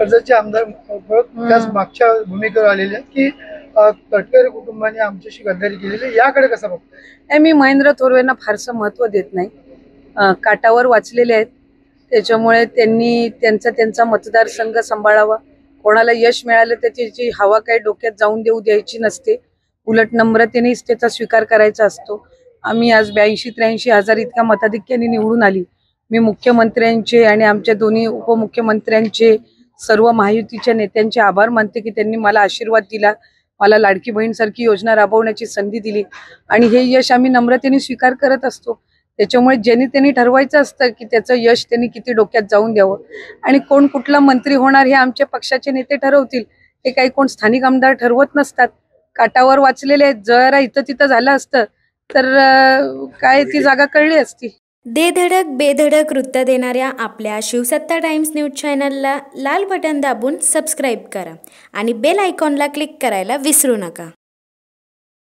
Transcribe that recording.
कर्जतचे आमदार त्याच मागच्या भूमिकेवर आलेले आहेत की तटकरे कुटुंबाने आमच्याशी गद्दारी केलेली, याकडे कसं बघताय? मी महेंद्र थोरवेंना फारसं महत्त्व देत नाही. काटावर वाचलेले आहेत, त्याच्यामुळे त्यांनी त्यांचा मतदारसंघ सांभाळावा. कोणाला यश मिळालं तर त्याची हवा काही डोक्यात जाऊन देऊ द्यायची नसते, उलट नम्रतेनेच त्याचा स्वीकार करायचा असतो. आम्ही आज 82-83 हजार इतक्या मताधिक्याने निवडून आली. मी मुख्यमंत्र्यांचे आणि आमच्या दोन्ही उपमुख्यमंत्र्यांचे, सर्व महायुतीच्या नेत्यांचे आभार मानते की त्यांनी मला आशीर्वाद दिला, मला लाडकी बहीणसारखी योजना राबवण्याची संधी दिली आणि हे यश आम्ही नम्रतेने स्वीकार करत असतो. त्याच्यामुळे ज्यांनी त्यांनी ठरवायचं असतं की त्याचं यश त्यांनी किती डोक्यात जाऊन द्यावं आणि कोण कुठला मंत्री होणार हे आमच्या पक्षाचे नेते ठरवतील. हे काही कोण स्थानिक आमदार ठरवत नसतात. काटावर वाचलेले आहेत. जरा इथं तिथं झालं असतं तर काय ती जागा कळली असती. दे धडक बेधडक वृत्त देणाऱ्या आपल्या शिवसत्ता टाइम्स न्यूज चॅनलला लाल बटन दाबून सबस्क्राईब करा आणि बेल आयकॉनला क्लिक करायला विसरू नका.